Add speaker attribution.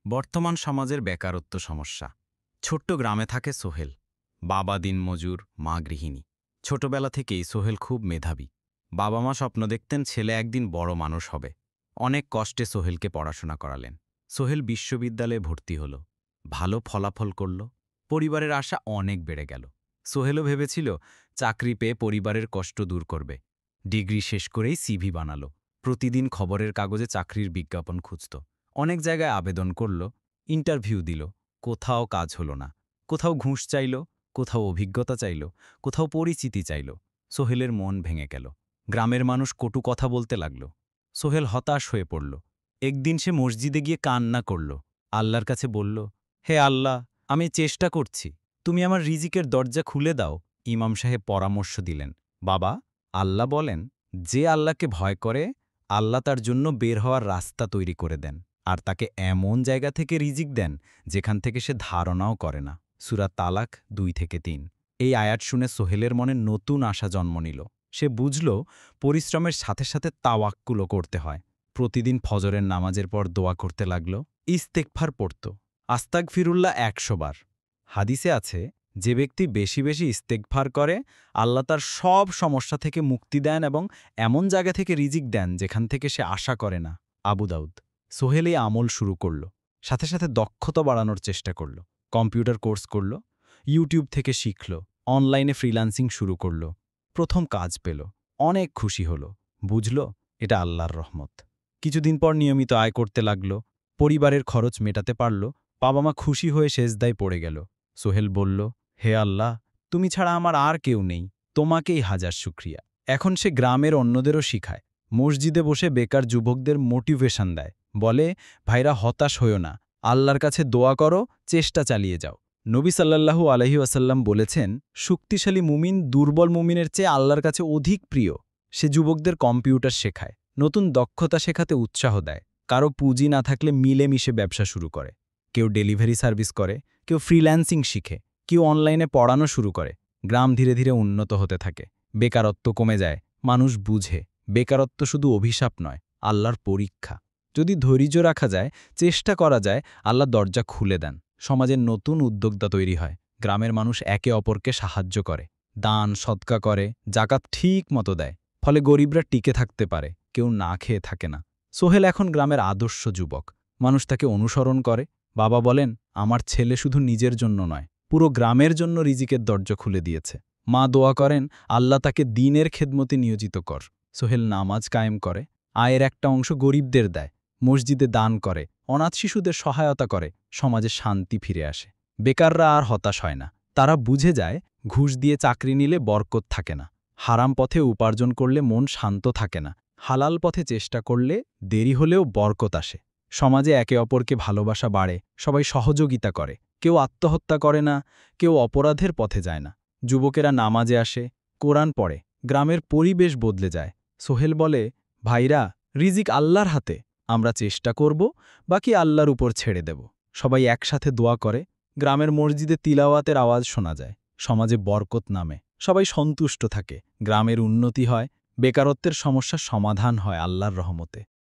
Speaker 1: বর্তমান সমাজের বেকারত্ব সমস্যা। ছোট্ট গ্রামে থাকে সোহেল। বাবা দিনমজুর, মা গৃহিণী। ছোটবেলা থেকেই সোহেল খুব মেধাবী। বাবা মা স্বপ্ন দেখতেন ছেলে একদিন বড় মানুষ হবে। অনেক কষ্টে সোহেলকে পড়াশোনা করালেন। সোহেল বিশ্ববিদ্যালয়ে ভর্তি হল। ভালো ফলাফল করল। পরিবারের আশা অনেক বেড়ে গেল। সোহেলও ভেবেছিল চাকরি পেয়ে পরিবারের কষ্ট দূর করবে। ডিগ্রি শেষ করেই সিভি বানালো। প্রতিদিন খবরের কাগজে চাকরির বিজ্ঞাপন খুঁজত। অনেক জায়গায় আবেদন করল, ইন্টারভিউ দিল, কোথাও কাজ হলো না। কোথাও ঘুষ চাইল, কোথাও অভিজ্ঞতা চাইল, কোথাও পরিচিতি চাইল। সোহেলের মন ভেঙে গেল। গ্রামের মানুষ কটু কথা বলতে লাগল। সোহেল হতাশ হয়ে পড়ল। একদিন সে মসজিদে গিয়ে কান্না করল। আল্লাহর কাছে বলল, হে আল্লাহ, আমি চেষ্টা করছি, তুমি আমার রিজিকের দরজা খুলে দাও। ইমাম সাহেব পরামর্শ দিলেন, বাবা, আল্লাহ বলেন, যে আল্লাহকে ভয় করে আল্লাহ তার জন্য বের হওয়ার রাস্তা তৈরি করে দেন, আর তাকে এমন জায়গা থেকে রিজিক দেন যেখান থেকে সে ধারণাও করে না। সূরা তালাক 2-3। এই আয়াত শুনে সোহেলের মনে নতুন আশা জন্ম নিল। সে বুঝল পরিশ্রমের সাথে সাথে তাওয়াক্কুলও করতে হয়। প্রতিদিন ফজরের নামাজের পর দোয়া করতে লাগল, ইস্তেগফার পড়ত, আস্তাগফিরুল্লাহ ১০০ বার। হাদিসে আছে, যে ব্যক্তি বেশি বেশি ইস্তেগফার করে আল্লাহ তার সব সমস্যা থেকে মুক্তি দেন এবং এমন জায়গা থেকে রিজিক দেন যেখান থেকে সে আশা করে না। আবু দাউদ। সোহেল এই আমল শুরু করল। সাথে সাথে দক্ষতা বাড়ানোর চেষ্টা করল। কম্পিউটার কোর্স করল, ইউটিউব থেকে শিখল, অনলাইনে ফ্রিল্যান্সিং শুরু করল। প্রথম কাজ পেল, অনেক খুশি হল। বুঝল এটা আল্লাহর রহমত। কিছুদিন পর নিয়মিত আয় করতে লাগল। পরিবারের খরচ মেটাতে পারল। বাবা মা খুশি হয়ে সেজদায় পড়ে গেল। সোহেল বলল, হে আল্লাহ, তুমি ছাড়া আমার আর কেউ নেই, তোমাকেই হাজার শুকরিয়া। এখন সে গ্রামের অন্যদেরও শিখায়। মসজিদে বসে বেকার যুবকদের মোটিভেশন দেয়। বলে, ভাইরা, হতাশ হইও না, আল্লাহর কাছে দোয়া করো, চেষ্টা চালিয়ে যাও। নবী সাল্লাল্লাহু আলাইহি ওয়াসাল্লাম বলেছেন, শক্তিশালী মুমিন দুর্বল মুমিনের চেয়ে আল্লাহর কাছে অধিক প্রিয়। সে যুবকদের কম্পিউটার শেখায়, নতুন দক্ষতা শেখাতে উৎসাহ দেয়। কারো পুঁজি না থাকলে মিলেমিশে ব্যবসা শুরু করে। কেউ ডেলিভারি সার্ভিস করে, কেউ ফ্রিল্যান্সিং শিখে, কেউ অনলাইনে পড়ানো শুরু করে। গ্রাম ধীরে ধীরে উন্নত হতে থাকে। বেকারত্ব কমে যায়। মানুষ বুঝে বেকারত্ব শুধু অভিশাপ নয়, আল্লাহর পরীক্ষা। যদি ধৈর্য রাখা যায়, চেষ্টা করা যায়, আল্লাহ দরজা খুলে দেন। সমাজের নতুন উদ্যোক্তা তৈরি হয়। গ্রামের মানুষ একে অপরকে সাহায্য করে, দান সদকা করে, জাকাত ঠিক মতো দেয়। ফলে গরিবরা টিকে থাকতে পারে, কেউ না খেয়ে থাকে না। সোহেল এখন গ্রামের আদর্শ যুবক। মানুষ তাকে অনুসরণ করে। বাবা বলেন, আমার ছেলে শুধু নিজের জন্য নয়, পুরো গ্রামের জন্য রিজিকের দরজা খুলে দিয়েছে। মা দোয়া করেন, আল্লাহ তাকে দ্বীনের খেদমতে নিয়োজিত কর। সোহেল নামাজ কায়েম করে, আয়ের একটা অংশ গরিবদের দেয়, মসজিদে দান করে, অনাথ শিশুদের সহায়তা করে। সমাজে শান্তি ফিরে আসে। বেকাররা আর হতাশ হয় না। তারা বুঝে যায়, ঘুষ দিয়ে চাকরি নিলে বরকত থাকে না। হারাম পথে উপার্জন করলে মন শান্ত থাকে না। হালাল পথে চেষ্টা করলে দেরি হলেও বরকত আসে। সমাজে একে অপরকে ভালোবাসা বাড়ে, সবাই সহযোগিতা করে। কেউ আত্মহত্যা করে না, কেউ অপরাধের পথে যায় না। যুবকেরা নামাজে আসে, কোরআন পড়ে, গ্রামের পরিবেশ বদলে যায়। সোহেল বলে, ভাইরা, রিজিক আল্লাহর হাতে, আমরা চেষ্টা করব, বাকি আল্লাহর উপর ছেড়ে দেব। সবাই একসাথে দোয়া করে। গ্রামের মসজিদে তিলাওয়াতের আওয়াজ শোনা যায়। সমাজে বরকত নামে, সবাই সন্তুষ্ট থাকে। গ্রামের উন্নতি হয়, বেকারত্বের সমস্যার সমাধান হয় আল্লাহর রহমতে।